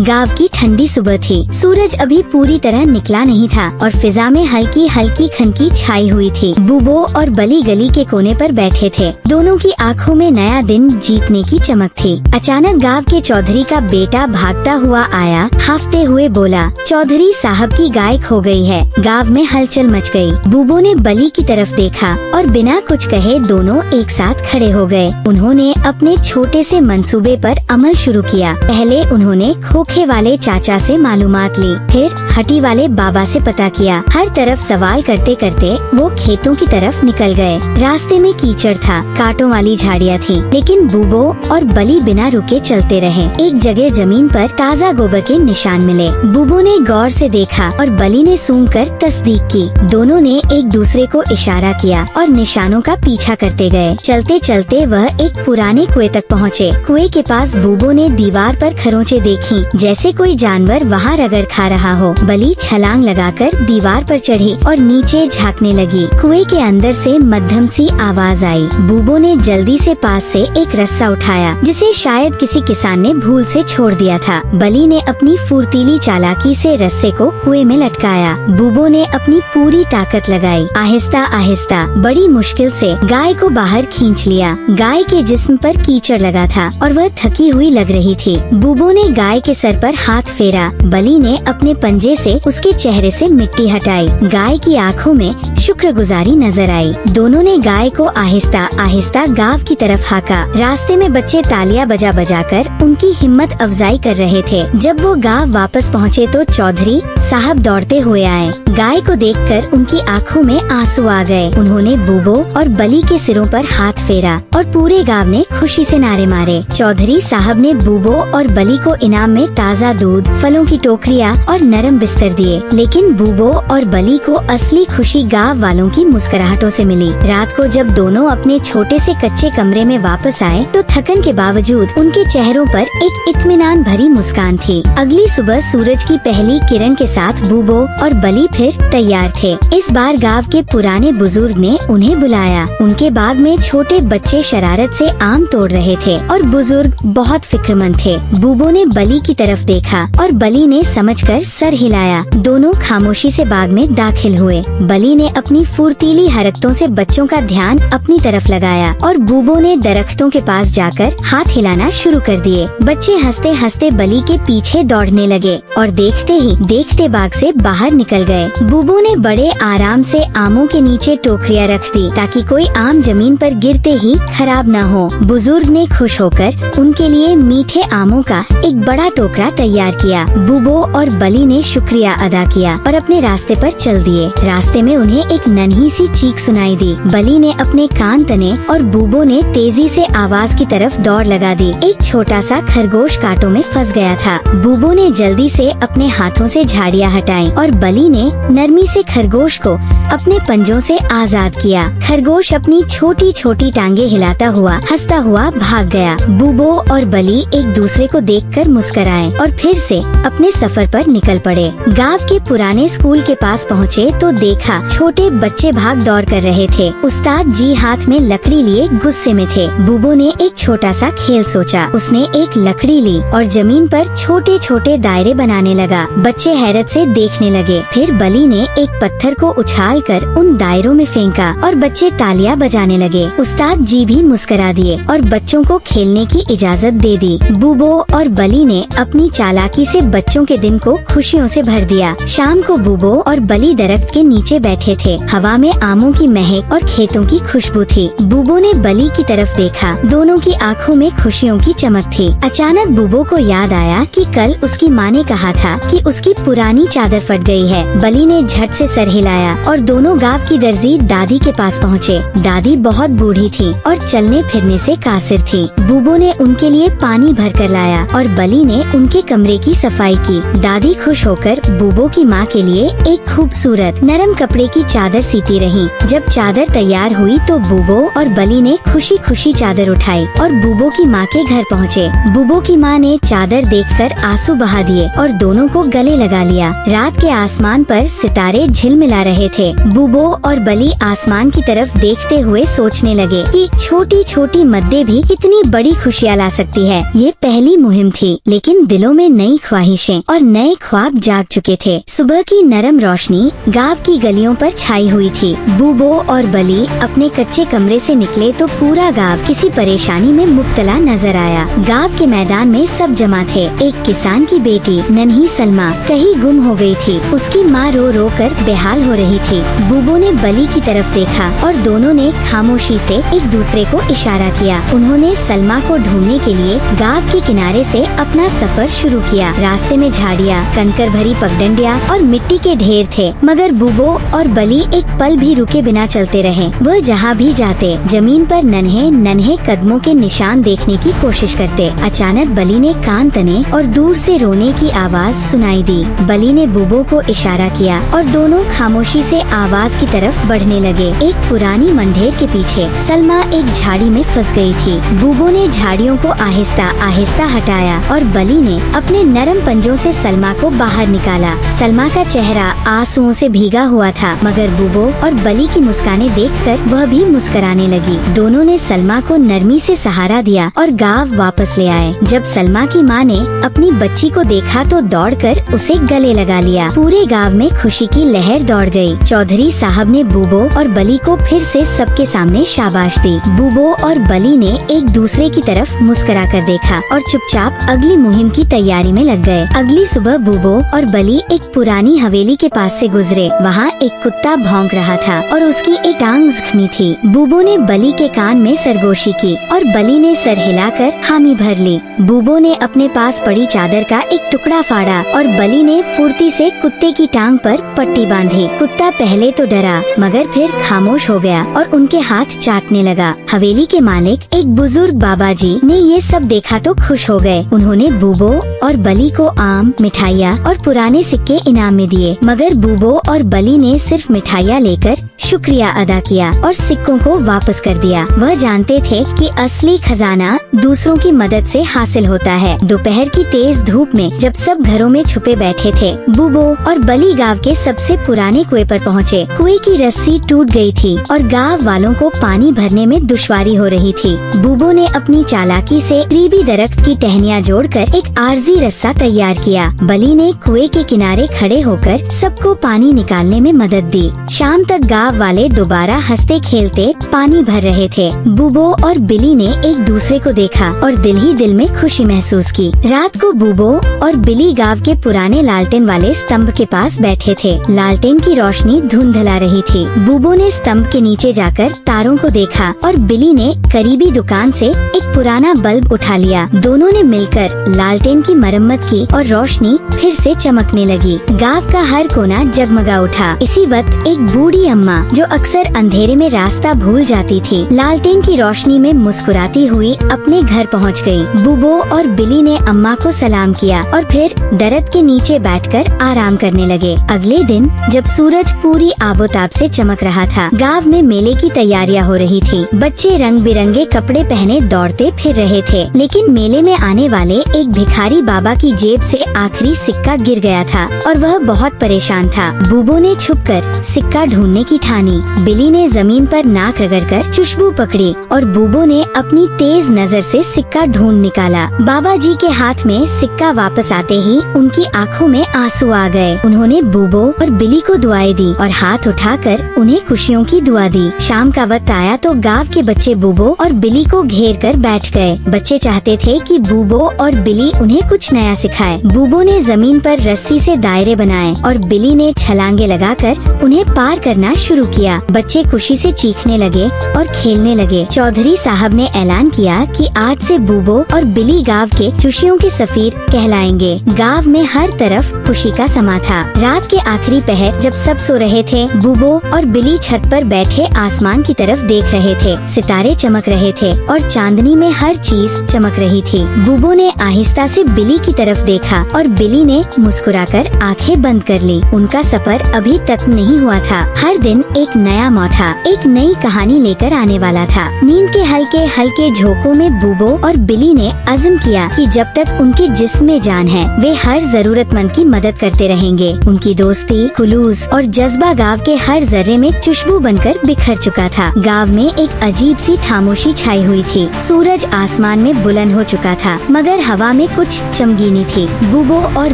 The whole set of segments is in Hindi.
गाँव की ठंडी सुबह थी। सूरज अभी पूरी तरह निकला नहीं था और फिजा में हल्की हल्की खनकी छाई हुई थी। बूबो और बली गली के कोने पर बैठे थे। दोनों की आंखों में नया दिन जीतने की चमक थी। अचानक गाँव के चौधरी का बेटा भागता हुआ आया, हाफते हुए बोला, चौधरी साहब की गाय खो गई है। गाँव में हलचल मच गई। बूबो ने बली की तरफ देखा और बिना कुछ कहे दोनों एक साथ खड़े हो गए। उन्होंने अपने छोटे से मंसूबे पर अमल शुरू किया। पहले उन्होंने खोखे वाले चाचा से मालूमात ली, फिर हटी वाले बाबा से पता किया। हर तरफ सवाल करते करते वो खेतों की तरफ निकल गए। रास्ते में कीचड़ था, कांटों वाली झाड़ियाँ थी, लेकिन बूबो और बली बिना रुके चलते रहे। एक जगह जमीन पर ताज़ा गोबर के निशान मिले। बूबो ने गौर से देखा और बली ने सूंघकर तस्दीक की। दोनों ने एक दूसरे को इशारा किया और निशानों का पीछा करते गए। चलते चलते वह एक पुराने कुएं तक पहुँचे। कुएं के पास बूबो ने दीवार पर खरोंचे देखी, जैसे कोई जानवर वहाँ रगड़ खा रहा हो। बली छलांग लगाकर दीवार पर चढ़ी और नीचे झांकने लगी। कुएं के अंदर से मध्यम सी आवाज आई। बूबो ने जल्दी से पास से एक रस्सा उठाया, जिसे शायद किसी किसान ने भूल से छोड़ दिया था। बली ने अपनी फुर्तीली चालाकी से रस्से को कुएं में लटकाया। बूबो ने अपनी पूरी ताकत लगाई। आहिस्ता आहिस्ता बड़ी मुश्किल से गाय को बाहर खींच लिया। गाय के जिस्म पर कीचड़ लगा था और वह थकी हुई लग रही थी। बूबो ने गाय के सर पर हाथ फेरा। बली ने अपने पंजे से उसके चेहरे से मिट्टी हटाई। गाय की आंखों में शुक्रगुजारी नजर आई। दोनों ने गाय को आहिस्ता आहिस्ता गांव की तरफ हाका। रास्ते में बच्चे तालियां बजा बजा कर उनकी हिम्मत अफजाई कर रहे थे। जब वो गांव वापस पहुँचे तो चौधरी साहब दौड़ते हुए आए। गाय को देखकर उनकी आंखों में आंसू आ गए। उन्होंने बूबो और बली के सिरों पर हाथ फेरा और पूरे गांव ने खुशी से नारे मारे। चौधरी साहब ने बूबो और बली को इनाम में ताज़ा दूध, फलों की टोकरियां और नरम बिस्तर दिए। लेकिन बूबो और बली को असली खुशी गांव वालों की मुस्कुराहटों से मिली। रात को जब दोनों अपने छोटे से कच्चे कमरे में वापस आए तो थकन के बावजूद उनके चेहरों पर एक इत्मीनान भरी मुस्कान थी। अगली सुबह सूरज की पहली किरण के साथ बूबो और बली फिर तैयार थे। इस बार गांव के पुराने बुजुर्ग ने उन्हें बुलाया। उनके बाग में छोटे बच्चे शरारत से आम तोड़ रहे थे और बुजुर्ग बहुत फिक्रमंद थे। बूबो ने बली की तरफ देखा और बली ने समझकर सर हिलाया। दोनों खामोशी से बाग में दाखिल हुए। बली ने अपनी फुर्तीली हरकतों से बच्चों का ध्यान अपनी तरफ लगाया और बूबो ने दरख्तों के पास जाकर हाथ हिलाना शुरू कर दिए। बच्चे हंसते हंसते बली के पीछे दौड़ने लगे और देखते ही देखते बाग से बाहर निकल गए। बूबो ने बड़े आराम से आमों के नीचे टोकरियां रख दी ताकि कोई आम जमीन पर गिरते ही खराब न हो। बुजुर्ग ने खुश होकर उनके लिए मीठे आमों का एक बड़ा टोकरा तैयार किया। बूबो और बली ने शुक्रिया अदा किया और अपने रास्ते पर चल दिए। रास्ते में उन्हें एक नन्ही सी चीख सुनाई दी। बली ने अपने कान तने और बूबो ने तेजी से आवाज की तरफ दौड़ लगा दी। एक छोटा सा खरगोश कांटों में फंस गया था। बूबो ने जल्दी से अपने हाथों से झाड़ियाँ हटाई और बली ने नरमी से खरगोश को अपने पंजों से आजाद किया। खरगोश अपनी छोटी छोटी टांगे हिलाता हुआ हंसता हुआ भाग गया। बूबो और बली एक दूसरे को देखकर मुस्कुराए और फिर से अपने सफर पर निकल पड़े। गांव के पुराने स्कूल के पास पहुँचे तो देखा छोटे बच्चे भाग दौड़ कर रहे थे। उस्ताद जी हाथ में लकड़ी लिए गुस्से में थे। बूबो ने एक छोटा सा खेल सोचा। उसने एक लकड़ी ली और जमीन पर छोटे छोटे दायरे बनाने लगा। बच्चे हैरत से देखने लगे। फिर बली ने एक पत्थर को उछालकर उन दायरों में फेंका और बच्चे तालियां बजाने लगे। उस्ताद जी भी मुस्कुरा दिए और बच्चों को खेलने की इजाजत दे दी। बूबो और बली ने अपनी चालाकी से बच्चों के दिन को खुशियों से भर दिया। शाम को बूबो और बली दरख्त के नीचे बैठे थे। हवा में आमों की महक और खेतों की खुशबू थी। बूबो ने बली की तरफ देखा। दोनों की आंखों में खुशियों की चमक थी। अचानक बूबो को याद आया कि कल उसकी माँ ने कहा था कि उसकी पुरानी चादर फट गई है। बली ने झट से सर हिलाया और दोनों गांव की दर्जी दादी के पास पहुँचे। दादी बहुत बूढ़ी थी और चलने फिरने से कासिर थी। बूबो ने उनके लिए पानी भर कर लाया और बली ने उनके कमरे की सफाई की। दादी खुश होकर बूबो की माँ के लिए एक खूबसूरत नरम कपड़े की चादर सीती रही। जब चादर तैयार हुई तो बूबो और बली ने खुशी खुशी चादर उठाई और बूबो की माँ के घर पहुँचे। बूबो की माँ ने चादर देखकर आंसू बहा दिए और दोनों को गले लगा लिया। रात के आसमान पर सितारे झिलमिला रहे थे। बूबो और बली आसमान की तरफ देखते हुए सोचने लगे कि छोटी छोटी मद्दे भी कितनी बड़ी खुशियाँ ला सकती है। ये पहली मुहिम थी, लेकिन दिलों में नई ख्वाहिशें और नए ख्वाब जाग चुके थे। सुबह की नरम रोशनी गांव की गलियों पर छाई हुई थी। बूबो और बली अपने कच्चे कमरे से निकले तो पूरा गांव किसी परेशानी में मुब्तला नजर आया। गांव के मैदान में सब जमा थे। एक किसान की बेटी नन्ही सलमा कहीं गुम हो गई थी। उसकी माँ रो रो कर बेहाल हो रही थी। बूबो ने बली की तरफ देखा और दोनों ने खामोशी से एक दूसरे को इशारा किया। उन्होंने सलमा को ढूंढने के लिए गांव के किनारे से अपना सफर शुरू किया। रास्ते में झाड़ियाँ, कंकर भरी पगडंडियाँ और मिट्टी के ढेर थे, मगर बूबो और बली एक पल भी रुके बिना चलते रहे। वह जहाँ भी जाते जमीन पर नन्हे नन्हे कदमों के निशान देखने की कोशिश करते। अचानक बली ने कान तने और दूर से रोने की आवाज सुनाई दी। बली ने बूबो को इशारा किया और दोनों खामोशी से आवाज की तरफ बढ़ने लगे। एक पुरानी मंढेर के पीछे सलमा एक झाड़ी में फंस गई थी। बूबो ने झाड़ियों को आहिस्ता आहिस्ता हटाया और बली ने अपने नरम पंजों से सलमा को बाहर निकाला। सलमा का चेहरा आंसुओं से भीगा हुआ था, मगर बूबो और बली की मुस्कानें देखकर वह भी मुस्कुराने लगी। दोनों ने सलमा को नरमी से सहारा दिया और गांव वापस ले आए। जब सलमा की माँ ने अपनी बच्ची को देखा तो दौड़कर उसे गले लगा लिया। पूरे गांव में खुशी की लहर दौड़ गई। चौधरी साहब ने बूबो और बली को फिर से सबके सामने शाबाश दी। बूबो और बली ने एक दूसरे की तरफ मुस्कुरा कर देखा और चुपचाप अगली मुहिम की तैयारी में लग गए। अगली सुबह बूबो और बली एक पुरानी हवेली के पास से गुजरे। वहाँ एक कुत्ता भौंक रहा था और उसकी एक टांग जख्मी थी। बूबो ने बली के कान में सरगोशी की और बली ने सर हिलाकर हामी भर ली। बूबो ने अपने पास पड़ी चादर का एक टुकड़ा फाड़ा और बली ने फुर्ती से कुत्ते की टांग पर पट्टी बांधी। कुत्ता पहले तो डरा, मगर फिर खामोश हो गया और उनके हाथ चाटने लगा। हवेली के मालिक एक बुजुर्ग बाबा जी ने ये सब देखा तो खुश हो गए। उन्होंने बूबो और बली को आम, मिठाइयाँ और पुराने सिक्के इनाम में दिए, मगर बूबो और बली ने सिर्फ मिठाइयाँ लेकर शुक्रिया अदा किया और सिक्कों को वापस कर दिया। वह जानते थे कि असली खजाना दूसरों की मदद से हासिल होता है। दोपहर की तेज धूप में जब सब घरों में छुपे बैठे थे, बूबो और बली गांव के सबसे पुराने कुएं पर पहुँचे। कुएं की रस्सी टूट गई थी और गांव वालों को पानी भरने में दुश्वारी हो रही थी। बूबो ने अपनी चालाकी से करीबी दरख्त की टहनियाँ जोड़कर एक आरजी रस्सा तैयार किया। बली ने कुएं के किनारे खड़े होकर सबको पानी निकालने में मदद दी। शाम तक गांव वाले दोबारा हंसते खेलते पानी भर रहे थे। बूबो और बिली ने एक दूसरे को देखा और दिल ही दिल में खुशी महसूस की। रात को बूबो और बिली गांव के पुराने लालटेन वाले स्तंभ के पास बैठे थे। लालटेन की रोशनी धुंधला रही थी। बूबो ने स्तंभ के नीचे जाकर तारों को देखा और बिली ने करीबी दुकान से एक पुराना बल्ब उठा लिया। दोनों ने मिलकर लालटेन की मरम्मत की और रोशनी फिर से चमकने लगी। गांव का हर कोना जगमगा उठा। इसी वक्त एक बूढ़ी अम्मा जो अक्सर अंधेरे में रास्ता भूल जाती थी, लालटेन की रोशनी में मुस्कुराती हुई अपने घर पहुंच गई। बूबो और बिली ने अम्मा को सलाम किया और फिर दरख्त के नीचे बैठकर आराम करने लगे। अगले दिन जब सूरज पूरी आबोताब से चमक रहा था, गांव में मेले की तैयारियां हो रही थी। बच्चे रंग बिरंगे कपड़े पहने दौड़ते फिर रहे थे, लेकिन मेले में आने वाले एक भिखारी बाबा की जेब से आखिरी सिक्का गिर गया था और वह बहुत परेशान था। बूबो ने छुपकर सिक्का ढूंढने की ठानी। बिली ने जमीन पर नाक रगड़कर खुशबू पकड़ी और बूबो ने अपनी तेज नजर से सिक्का ढूंढ निकाला। बाबा जी के हाथ में सिक्का वापस आते ही उनकी आंखों में आंसू आ गए। उन्होंने बूबो और बिली को दुआएं दी और हाथ उठाकर उन्हें खुशियों की दुआ दी। शाम का वक्त आया तो गांव के बच्चे बूबो और बिली को घेर कर बैठ गए। बच्चे चाहते थे कि बूबो और बिली उन्हें कुछ नया सिखाए। बूबो ने जमीन पर रस्सी से दायरे बनाए और बिली ने छलांगे लगाकर उन्हें पार करना शुरू किया। बच्चे खुशी से चीखने लगे और खेलने लगे। चौधरी साहब ने ऐलान किया कि आज से बूबो और बिली गांव के खुशियों के सफीर कहलाएंगे। गांव में हर तरफ खुशी का समा था। रात के आखिरी पहर जब सब सो रहे थे, बूबो और बिली छत पर बैठे आसमान की तरफ देख रहे थे। सितारे चमक रहे थे और चांदनी में हर चीज चमक रही थी। बूबो ने आहिस्ता से बिली की तरफ देखा और बिली ने मुस्कुराकर आंखें बंद कर ली। उनका सफर अभी तक नहीं हुआ था। हर दिन एक नया मौका, एक नई कहानी लेकर आने वाला था। नींद के हल्के हल्के झोंकों में बूबो और बिली ने अज़्म किया कि जब तक उनके जिस्म में जान है वे हर जरूरतमंद की मदद करते रहेंगे। उनकी दोस्ती, खुलूस और जज्बा गाँव के हर जर्रे में खुशबू बनकर बिखर चुका था। गाँव में एक अजीब सी खामोशी छाई हुई थी। सूरज आसमान में बुलंद हो चुका था, मगर हवा में कुछ चमगीनी थी। बूबो और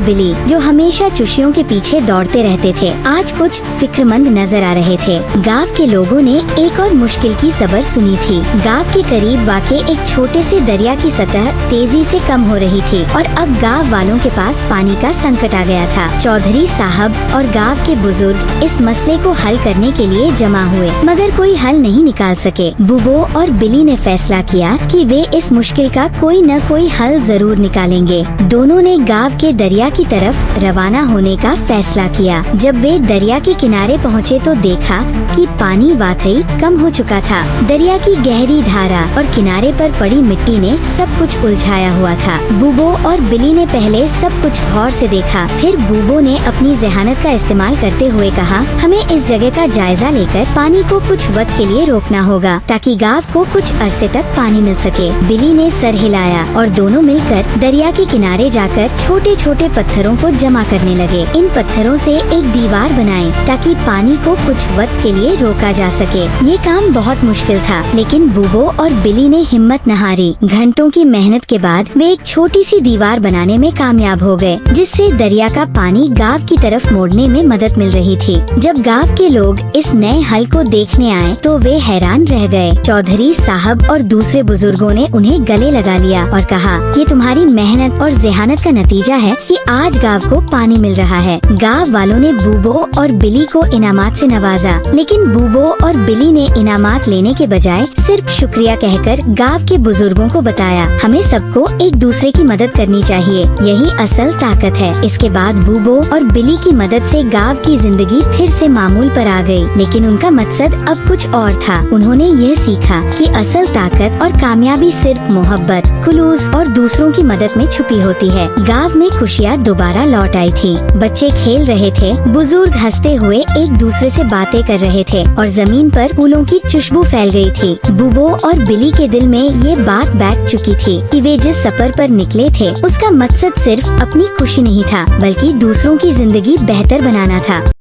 बिली जो हमेशा चुशियों के पीछे दौड़ते रहते थे, आज कुछ फिक्रमंद नजर आ रहे थे। गाँव के लोगों ने एक और मुश्किल की खबर सुनी थी। गाँव के करीब वाक़े एक छोटे से दरिया की सतह तेजी से कम हो रही थी और अब गाँव वालों के पास पानी का संकट आ गया था। चौधरी साहब और गाँव के बुजुर्ग इस मसले को हल करने के लिए जमा हुए, मगर कोई हल नहीं निकाल सके। बूबो और बिली ने फैसला किया कि वे इस मुश्किल का कोई न कोई हल जरूर निकालेंगे। दोनों ने गाँव के दरिया की तरफ रवाना होने का फैसला किया। जब वे दरिया के किनारे पहुँचे तो देखा कि पानी वाकई कम हो चुका था। दरिया की गहरी धारा और किनारे पर पड़ी मिट्टी ने सब कुछ उलझाया हुआ था। बूबो और बिली ने पहले सब कुछ गौर से देखा, फिर बूबो ने अपनी ज़हानत का इस्तेमाल करते हुए कहा, हमें इस जगह का जायजा लेकर पानी को कुछ वक्त के लिए रोकना होगा ताकि गाँव को कुछ अरसे तक पानी मिल सके। बिली ने सर हिलाया और दोनों मिलकर दरिया के किनारे जाकर छोटे छोटे पत्थरों को जमा करने लगे। इन पत्थरों से एक दीवार बनाई ताकि पानी को कुछ वक्त के लिए रोका जा सके। ये काम बहुत मुश्किल था, लेकिन बूबो और बिली ने हिम्मत न हारी। घंटों की मेहनत के बाद वे एक छोटी सी दीवार बनाने में कामयाब हो गए, जिससे दरिया का पानी गाँव की तरफ मोड़ने में मदद मिल रही थी। जब गाँव के लोग इस नए हल को देखने आए तो वे हैरान रह गए। चौधरी साहब और दूसरे बुजुर्गों ने उन्हें गले लगा लिया और कहा, ये तुम्हारी मेहनत और ज़हानत का नतीजा है कि आज गाँव को पानी मिल रहा है। गाँव वालों ने बूबो और बिली को इनामात से नवाजा, लेकिन बूबो और बिली ने इनामात लेने के बजाय सिर्फ शुक्रिया कहकर गाँव के बुजुर्गों को बताया, हमें सबको एक दूसरे की मदद करनी चाहिए, यही असल ताकत है। इसके बाद बूबो और बिली की मदद से गाँव की जिंदगी फिर से मामूल पर आ गई, लेकिन उनका मकसद अब कुछ और था। उन्होंने ये सीखा कि असल ताकत और कामयाबी सिर्फ मोहब्बत, खुलूस और दूसरों की मदद में छुपी होती है। गाँव में खुशियाँ दोबारा लौट आई थी। बच्चे खेल रहे थे, बुजुर्ग हंसते हुए एक दूसरे से बातें कर रहे थे और जमीन पर फूलों की खुशबू फैल गई थी। बूबो और बिली के दिल में ये बात बैठ चुकी थी कि वे जिस सफर पर निकले थे उसका मकसद सिर्फ अपनी खुशी नहीं था, बल्कि दूसरों की जिंदगी बेहतर बनाना था।